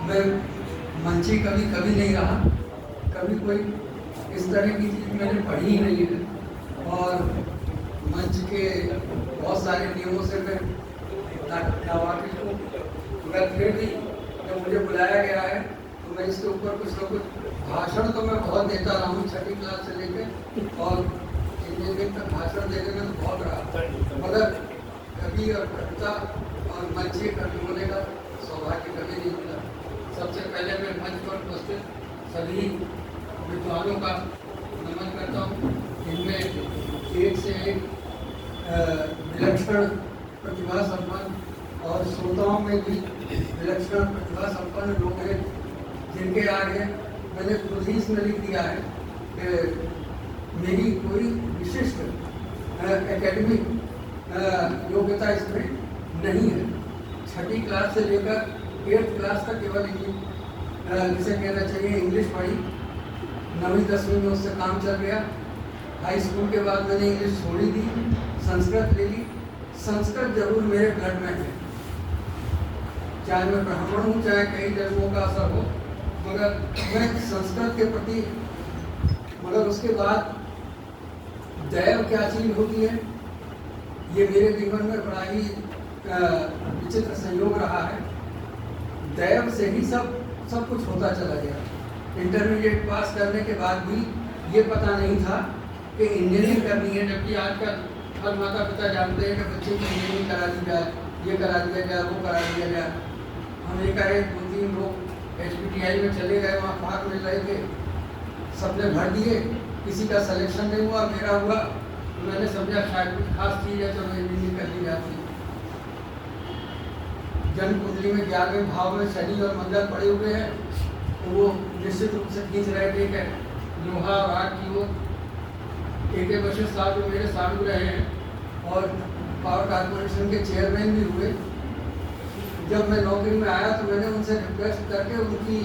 मैं मंची कभी कभी नहीं रहा, कभी कोई इस तरह की चीज़ मैंने पढ़ी ही नहीं है। और मंच के बहुत सारे नियमों से मैं नावाकिफ हूँ, मगर फिर भी जब मुझे बुलाया गया है तो मैं इसके ऊपर कुछ न कुछ भाषण तो मैं बहुत देता रहा हूँ, छठी क्लास से लेकर और इंजीनियरिंग तक भाषण देने में तो बहुत रहा, मगर कवि और कविता और मंच कवि होने का सौभाग्य कभी नहीं मिला। सबसे पहले मैं मंच पर उपस्थित सभी विद्वानों का नमन करता हूँ। इनमें एक से एक विलक्षण प्रतिभा संपन्न और श्रोताओं में भी विलक्षण प्रतिभा संपन्न लोग हैं, जिनके आगे मैंने खुद ही इसमें लिख दिया है कि मेरी कोई विशिष्ट एकेडमिक योग्यता इसमें नहीं है। छठी क्लास से लेकर 8th क्लास तक केवल जिसे कहना चाहिए इंग्लिश पढ़ी, 9वीं 10वीं में उससे काम चल गया। हाई स्कूल के बाद मैंने इंग्लिश छोड़ी दी, संस्कृत ले ली। संस्कृत जरूर मेरे ब्लड में है, चाहे मैं ब्राह्मण हूँ, चाहे कई जन्मों का असर हो, मगर मैं संस्कृत के प्रति, मगर उसके बाद दैव क्या चीज होती है ये मेरे जीवन में बड़ा ही विचित्र संयोग रहा है। दैव से ही सब कुछ होता चला गया। इंटरमीडिएट पास करने के बाद भी ये पता नहीं था कि इंजीनियरिंग करनी है, जबकि आजकल हर माता पिता जानते हैं कि बच्चे की इंजीनियरिंग करा दी जाए, ये करा दिया जाए, वो करा दिया जाए। हम एक आए 2-3 लोग HPTI में चले गए, वहाँ फॉर्म मिल रहे थे, सबने भर दिए, किसी का सिलेक्शन नहीं हुआ, मेरा हुआ। तो मैंने समझा शायद कुछ खास चीज़ है, चलो इंजीनियरिंग कर दी जाती है। जन्म कुंडली में 11वें भाव में शनि और मंगल पड़े हुए हैं, तो वो निश्चित रूप से खींच रहे थे कि लोहा और आग की ओर। AK बशीर साहब जो मेरे सामने रहे हैं और पावर कॉर्पोरेशन के चेयरमैन भी हुए। जब मैं नौकरी में आया तो मैंने उनसे रिक्वेस्ट करके उनकी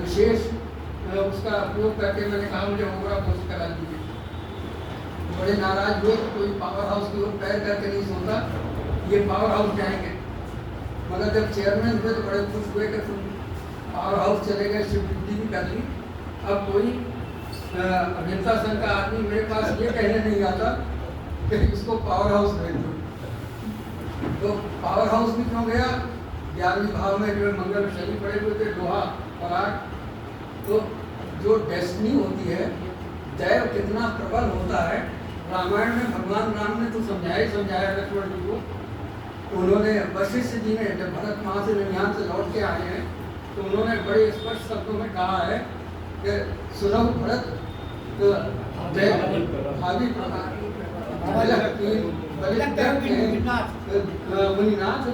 विशेष उसका उपयोग करके मैंने कहा मुझे ओबरा पोस्ट करा दीजिए। बड़े नाराज हुए, कोई पावर हाउस की ओर पैर करके नहीं सोता, ये पावर हाउस जाएंगे। मगर जब चेयरमैन हुए तो बड़े खुश हुए कि तुम पावर हाउस चले गए, स्वीकृति भी कर ली। अब कोई अभियंता संघ का आदमी मेरे पास ये कहने नहीं आता कि इसको पावर हाउस भेज दो। तो पावर हाउस भी क्यों गया? 11वें भाव में जो मंगल शनि पड़े हुए थे, लोहा और आग। तो जो डेस्टिनी होती है, दैव कितना प्रबल होता है। रामायण में भगवान राम ने तो समझाया लक्ष्मण जी को। उन्होंने वशिष्ठ जी ने जब भरत वहाँ से निन्यान से लौट के आए हैं तो उन्होंने बड़े स्पष्ट शब्दों में कहा है कि सुनो भरत मुनिनाथ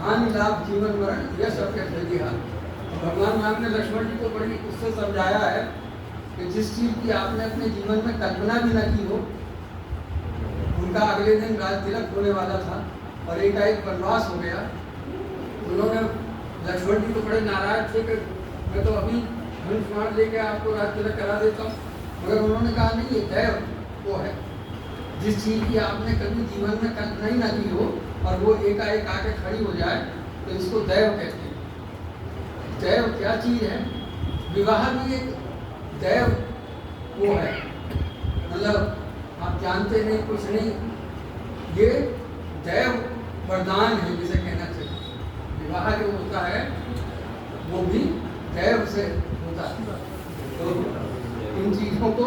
हानि लाभ जीवन मरण यह सब कहते हैं। भगवान राम ने लक्ष्मण जी को बड़ी उससे समझाया है कि जिस चीज की आपने अपने जीवन में कल्पना भी न की हो, उनका अगले दिन राज तिलक होने वाला था और एकाएक वनवास हो गया। उन्होंने लक्ष्मण जी को बड़े नाराज थे कि मैं तो अभी धनुष बाण लेके आपको राज तिलक करा देता हूँ, मगर उन्होंने कहा नहीं, ये दैव वो है जिस चीज की आपने कभी जीवन में कल्पना ही न की हो और वो एकाएक आके खड़ी हो जाए, तो इसको दैव कहते हैं। दैव क्या चीज है? विवाह भी एक दैव वो है, मतलब आप जानते नहीं, कुछ नहीं, ये दैव वरदान है जिसे कहना चाहिए। विवाह जो होता है वो भी दैव से होता है। तो इन चीज़ों को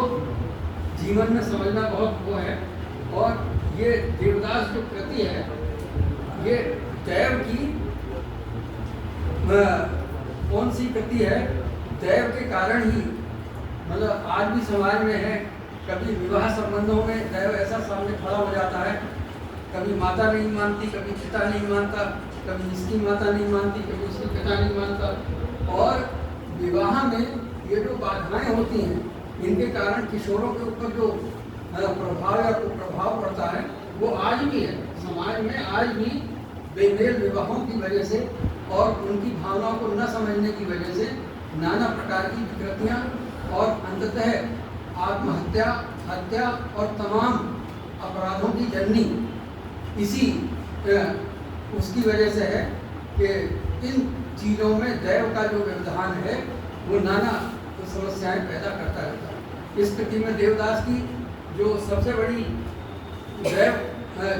जीवन में समझना बहुत वो है। और ये देवदास जो कृति है, ये दैव की कौन सी कृति है? दैव के कारण ही, मतलब आज भी समाज में है, कभी विवाह संबंधों में दैव ऐसा सामने खड़ा हो जाता है, कभी माता नहीं मानती, कभी पिता नहीं मानता, कभी इसकी माता नहीं मानती, कभी उसकी पिता नहीं मानता। और विवाह में ये जो बाधाएं होती हैं, इनके कारण किशोरों के ऊपर जो प्रभाव या कुप्रभाव पड़ता है, वो आज भी है समाज में। आज भी बेमेल विवाहों की वजह से और उनकी भावनाओं को न समझने की वजह से नाना प्रकार की विकृतियाँ और अंततः आत्महत्या, हत्या और तमाम अपराधों की जननी इसी उसकी वजह से है कि इन चीज़ों में दैव का जो व्यवधान है वो नाना समस्याएं पैदा करता रहता है। इस स्थिति में देवदास की जो सबसे बड़ी दैव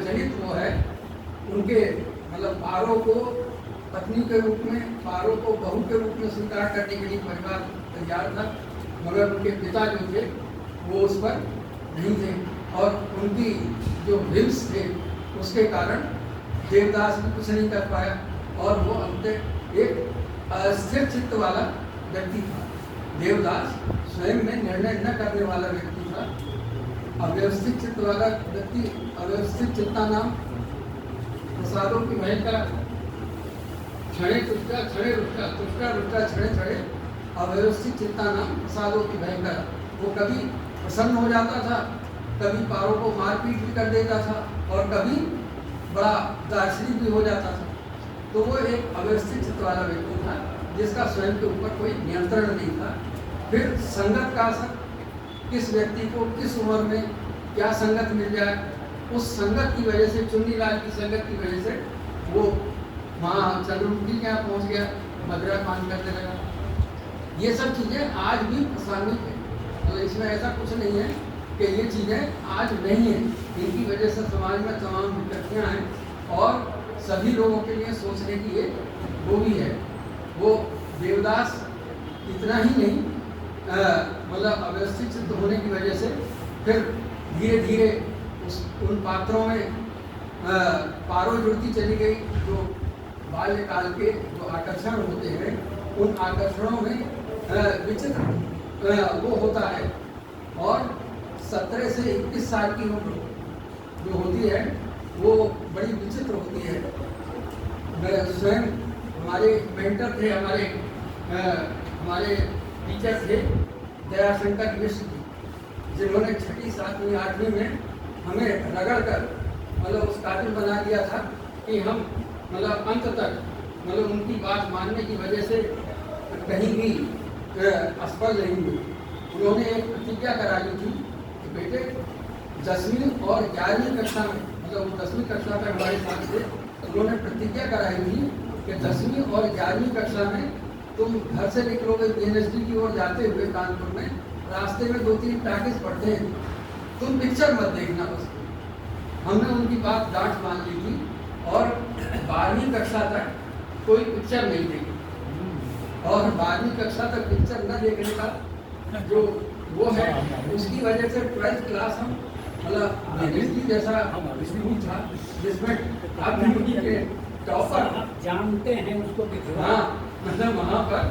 जनित वो है, उनके मतलब पारों को पत्नी के रूप में, पारों को बहू के रूप में स्वीकार करने के लिए परिवार तैयार था, मगर उनके पिता जो थे वो उस पर नहीं थे, और उनकी जो विल्स थे उसके कारण देवदास भी कुछ नहीं कर पाया, और वो अंत एक अस्थिर चित्त वाला व्यक्ति था। देवदास स्वयं में निर्णय न करने वाला व्यक्ति था, अव्यवस्थित चित्त वाला व्यक्ति। अव्यवस्थित चित्ता नाम प्रसादों की भयंकर क्षणे तुष्टा क्षणे रुष्टा तुष्टा रुष्टा क्षणे क्षणे, अव्यवस्थित चित्ता नाम प्रसादों की भयंकर। वो कभी प्रसन्न हो जाता था, कभी पारों को मारपीट भी कर देता था, और कभी बड़ा दार्शनिक भी हो जाता था। तो वो एक अव्यवस्थित चित्त वाला व्यक्ति था जिसका स्वयं के ऊपर कोई नियंत्रण नहीं था। फिर संगत का असर, किस व्यक्ति को किस उम्र में क्या संगत मिल जाए, उस संगत की वजह से, चुन्नीलाल की संगत की वजह से वो वहाँ चंद्रमुखी के यहाँ पहुँच गया, मदिरा पान करने लगा। ये सब चीज़ें आज भी प्रासंगिक है, तो इसमें ऐसा कुछ नहीं है कि ये चीज़ें आज नहीं हैं। इनकी वजह से समाज में तमाम विकृतियाँ हैं, और सभी लोगों के लिए सोचने की ये वो भी है। वो देवदास इतना ही नहीं, मतलब अव्यवस्थित चित्त होने की वजह से फिर धीरे धीरे उन पात्रों में पारो जुड़ती चली गई। जो बाल्यकाल के जो आकर्षण होते हैं, उन आकर्षणों में विचित्र वो होता है, और 17 से 21 साल की उम्र जो होती है वो बड़ी विचित्र होती है। मैं स्वयं, हमारे मेंटर थे, हमारे टीचर थे दयाशंकर मिश्र जी, जिन्होंने 6वीं 7वीं 8वीं में हमें रगड़ कर मतलब उस काबिल बना दिया था कि हम मतलब अंत तक मतलब उनकी बात मानने की वजह से कहीं भी असफल नहीं हुए। उन्होंने एक प्रतिज्ञा करा दी थी कि बेटे 10वीं और 11वीं कक्षा में, मतलब 10वीं कक्षा में हमारे साथ थे, उन्होंने प्रतिज्ञा कराई थी कि 10वीं और 11वीं कक्षा में तुम घर से निकलोगे PNSD की ओर जाते हुए कानपुर में, रास्ते में 2-3 टाकिस पड़ते हैं, तुम पिक्चर मत देखना बस। हमने उनकी बात डांट मान ली थी, और 12वीं कक्षा तक कोई पिक्चर नहीं देखी, और 12वीं कक्षा तक पिक्चर न देखने का जो वो है, उसकी वजह से 12th क्लास हम मतलब PNSD जैसा स्कूल था जिसमें आप के टॉपर जानते हैं उसको, हाँ मतलब वहाँ पर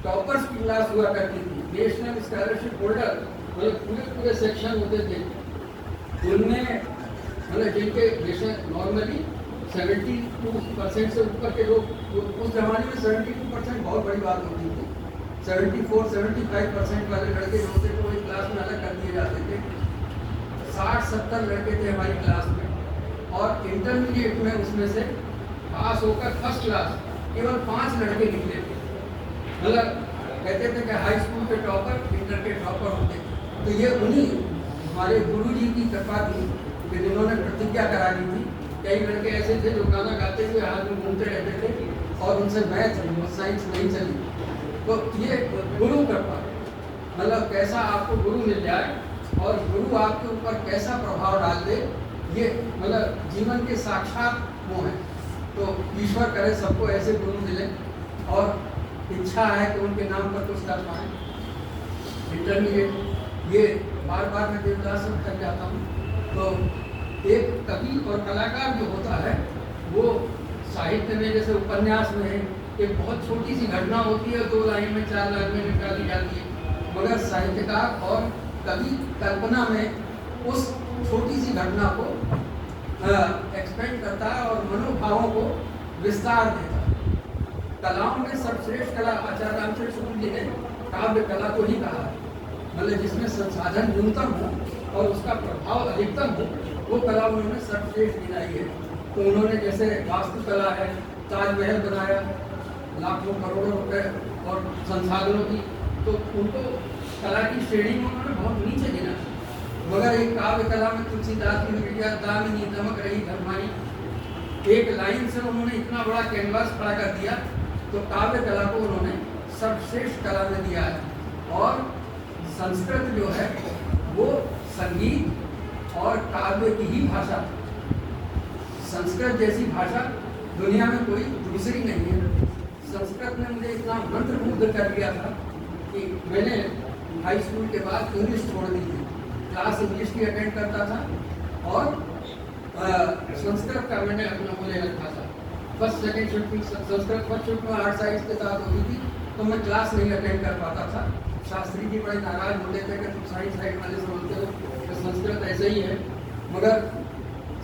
टॉपर्स की क्लास हुआ करती थी, नेशनल स्कॉलरशिप होल्डर, मतलब पूरे सेक्शन होते थे। उनमें मतलब जिनके जैसे नॉर्मली 72% से ऊपर के लोग, उस जमाने में 72% बहुत बड़ी बात होती थी। 74-75% वाले लड़के जो होते थे वो एक क्लास में अलग कर दिए जाते थे। 60-70 लड़के थे हमारी क्लास में, और इंटरमीडिएट में उसमें से पास होकर फर्स्ट क्लास केवल 5 लड़के निकले थे। मतलब कहते थे कि हाई स्कूल के टॉपर इंटर के टॉपर होते थे। तो ये उन्हीं हमारे गुरु जी की कृपा थी कि जिन्होंने प्रतिज्ञा करा दी थी। कई लड़के ऐसे थे जो गाना गाते हुए हाथ में घूमते रहते थे, और उनसे मैथ साइंस नहीं चली। तो ये गुरु कृपा, मतलब कैसा आपको गुरु मिल जाए और गुरु आपके ऊपर कैसा प्रभाव डाल दे, ये मतलब जीवन के साक्षात वो है। तो ईश्वर करे सबको ऐसे गुरु मिले, और इच्छा है कि उनके नाम पर कुछ कर पाए। इंटरमीडिएट ये बार बार मैं देवदास से थक जाता हूँ। तो एक कवि और कलाकार जो होता है वो साहित्य में, जैसे उपन्यास में है, एक बहुत छोटी सी घटना होती है, 2 लाइन में 4 लाइन में निकाल दी जाती है, मगर साहित्यकार और कवि कल्पना में उस छोटी सी घटना को एक्सपेंड करता है और मनोभावों को विस्तार देता है। कलाओं में सर्वश्रेष्ठ कला आचार्य रामचंद्र शुक्ल जी ने काव्य कला को ही कहा है, मतलब जिसमें संसाधन न्यूनतम हो और उसका प्रभाव अधिकतम हो, वो कला उन्होंने सर्वश्रेष्ठ गिनाई है। तो उन्होंने जैसे वास्तुकला है, ताजमहल बनाया लाखों करोड़ों रुपए और संसाधनों की, तो उनको कला की श्रेणी में उन्होंने बहुत नीचे गिना। मगर एक काव्य कला में तुलसीदास की निकलिया दामिनी दमक रही धर्मानी, एक लाइन से उन्होंने इतना बड़ा कैनवास खड़ा कर दिया तो काव्य कला को उन्होंने सर्वश्रेष्ठ कला में दिया है। और संस्कृत जो है वो संगीत और काव्य की ही भाषा, संस्कृत जैसी भाषा दुनिया में कोई दूसरी नहीं है। संस्कृत ने मुझे इतना मंत्रमुग्ध कर दिया था कि मैंने हाई स्कूल के बाद इंग्लिश छोड़ दी थी, क्लास इंग्लिश की अटेंड करता था और संस्कृत का मैंने अपना वो ले रखा था। फर्स्ट सेकेंड शिफ्ट में संस्कृत फर्स्ट शिफ्ट में 8 साइंस के साथ होती थी, तो मैं क्लास नहीं अटेंड कर पाता था। शास्त्री जी बड़े नाराज होते थे कि तुम साइंस साइड वाले समझते हो कि संस्कृत ऐसे ही है, मगर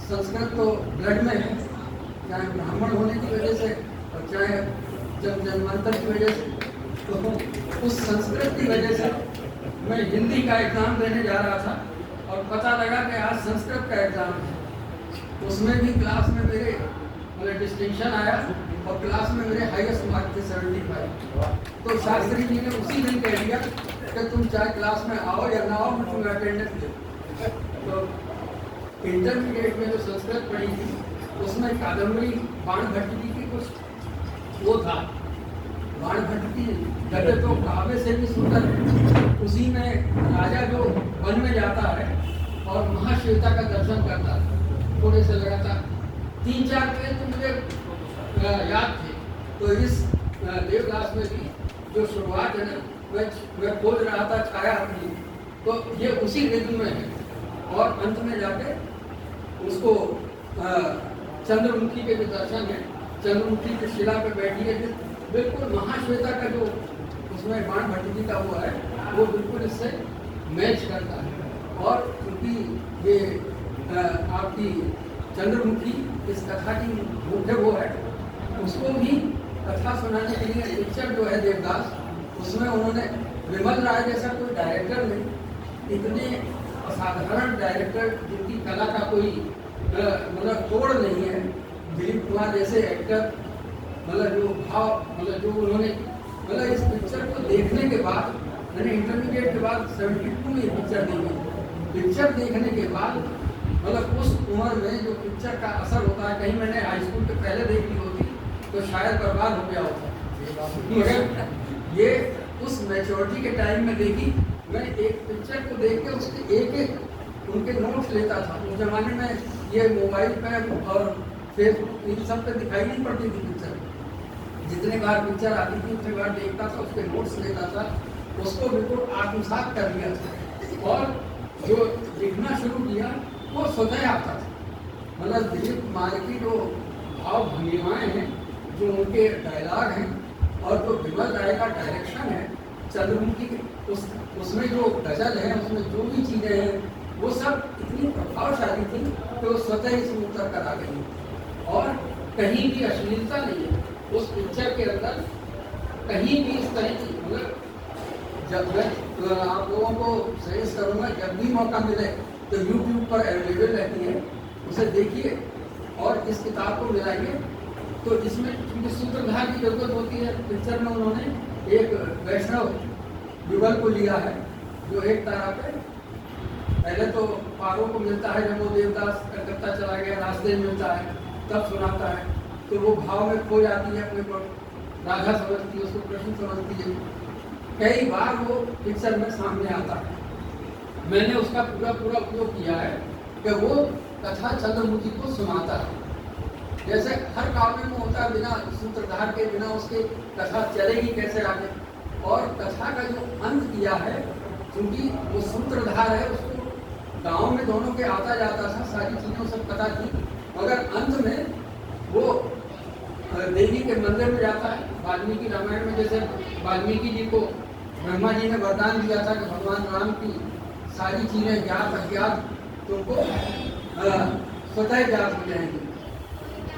संस्कृत तो ब्लड में है, चाहे ब्राह्मण होने की वजह से और चाहे जन्मांतर की वजह से। तो उस संस्कृत की वजह से मैं हिंदी का एग्ज़ाम देने जा रहा था और पता लगा कि आज संस्कृत का एग्ज़ाम है। उसमें भी क्लास में मेरे डिस्टिंक्शन आया और क्लास में मेरे हाईएस्ट मार्क थे 75। तो शास्त्री जी ने उसी दिन कह दिया कि तुम चाहे क्लास में आओ या ना आओ, मैं तुम्हें अटेंडेंस दे। तो इंटरमीडिएट में जो संस्कृत पढ़ी थी उसमें कादम्बरी बाणभट्ट जी की कुछ वो था। बाणभट्ट की गद्य तो काव्य से भी सुंदर है। उसी में राजा जो वन में जाता है और महाश्वेता का दर्शन करता है, थोड़े से लगातार 3-4 पेज तो मुझे याद थे। तो इस देवदास में भी जो शुरुआत है ना, मैं खोज रहा था छाया अपनी, तो ये उसी रिद्म में है। और अंत में जाके उसको चंद्रमुखी के जो दर्शन है, चंद्रमुखी की शिला पे बैठी है, बिल्कुल महाश्वेता का जो उसमें बाणभट्ट जी का हुआ है वो बिल्कुल इससे मैच करता है। और क्योंकि ये आपकी चंद्रमुखी इस कथा की मुख्य वो है, उसको भी कथा सुनाने के लिए पिक्चर जो है देवदास, उसमें उन्होंने विमल राय जैसा कोई डायरेक्टर नहीं, इतने असाधारण डायरेक्टर जिनकी कला का कोई मतलब तोड़ नहीं है, दिलीप कुमार जैसे एक्टर, मतलब जो भाव, मतलब जो उन्होंने, मतलब इस पिक्चर को देखने के बाद मैंने इंटरमीडिएट के बाद 72 में पिक्चर देखी। पिक्चर देखने के बाद मतलब उस उम्र में जो पिक्चर का असर होता है, कहीं मैंने हाई स्कूल के पहले देख ली होती तो शायद बर्बाद हो गया होता। मगर ये उस मैच्योरिटी के टाइम में देखी। मैं एक पिक्चर को देख के उसके एक उनके नोट्स लेता था। उस जमाने में ये मोबाइल पे और फेसबुक इन सब पे दिखाई नहीं पड़ती थी पिक्चर। जितने बार पिक्चर आती थी उतने बार देखता था, उसके नोट्स लेता था, उसको बिल्कुल आत्मसात कर लिया था और जो लिखना शुरू किया वो स्वतः आता था। मतलब दिलीप कुमार की जो भाव भंगिमाएँ हैं, जो उनके डायलॉग हैं और जो विमल राय का डायरेक्शन है, चंद्रमुखी उसमें जो गजल है, उसमें जो भी चीज़ें हैं, वो सब इतनी प्रभावशाली थी कि वो स्वतः ही इसमें उतर कर आ गई। और कहीं भी अश्लीलता नहीं है उस पिक्चर के अंदर, कहीं भी इस तरह की। मतलब जब मैं आप लोगों को सजेस्ट करूँगा, जब भी मौका मिले तो YouTube पर अवेलेबल रहती है, उसे देखिए और इस किताब को मिलाइए। तो इसमें क्योंकि सूत्रधार की जरूरत होती है, पिक्चर में उन्होंने एक वैष्णव युगल को लिया है जो एक तरह पे पहले तो पारों को मिलता है, जब वो देवदास कलकत्ता चला गया रास्ते में मिलता है तब सुनाता है, तो वो भाव में खो जाती है, अपने को राधा समझती है, उसको कृष्ण समझती है। कई बार वो पिक्चर में सामने आता है। मैंने उसका पूरा उपयोग किया है कि वो कथा चंद्रमुखी को सुनाता है। जैसे हर काव्य में होता है, बिना सूत्रधार के, बिना उसके कथा चलेगी कैसे आगे। और कथा का जो अंत किया है, क्योंकि वो सूत्रधार है, उसको गांव में दोनों के आता जाता था, सारी चीज़ें सब पता थी, मगर अंत में वो देवी के मंदिर में जाता है। वाल्मीकि रामायण में जैसे वाल्मीकि जी को ब्रह्मा जी ने वरदान दिया था कि भगवान राम की सारी चीज़ें ज्ञात अज्ञात तुमको स्वतः ज्ञात हो जाएंगी।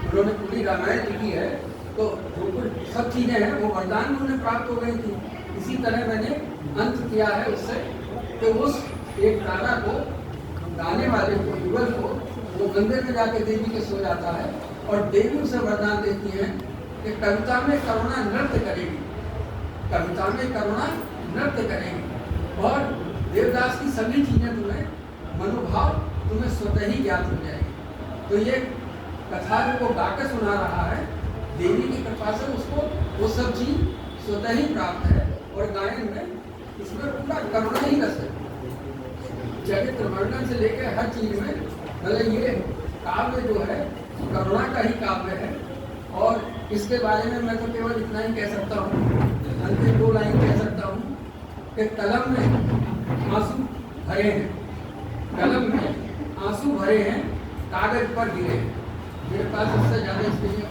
उन्होंने पूरी रामायण लिखी है, तो बिल्कुल सब चीज़ें हैं, वो वरदान उन्हें प्राप्त हो गई थी। इसी तरह मैंने अंत किया है उससे कि उस एक तारा को, गाने वाले को, युगल को, वो मंदिर में जाके देवी के सो जाता है और देवी उसे वरदान देती है कि कविता में करुणा नृत्य करेगी, कविता में करुणा नृत्य करेगी और देवदास की सभी चीज़ें तुम्हें, मनोभाव तुम्हें स्वतः ही ज्ञात हो जाएगी। तो ये कथा जो वो गाकर सुना रहा है, देवी की कृपा से उसको वो सब चीज स्वतः ही प्राप्त है। और गायन में इसमें पूरा करुणा ही रस है, चरित्र वर्णन से लेकर हर चीज में। मतलब ये काव्य जो है करुणा का ही काव्य है। और इसके बारे में मैं तो केवल इतना ही कह सकता हूँ, अंतिम 2 लाइन कह सकता हूँ कि कलम में आंसू भरे हैं, कलम में आंसू भरे हैं, कागज पर गिरे हैं। मेरे पास इससे ज्यादा इसके लिए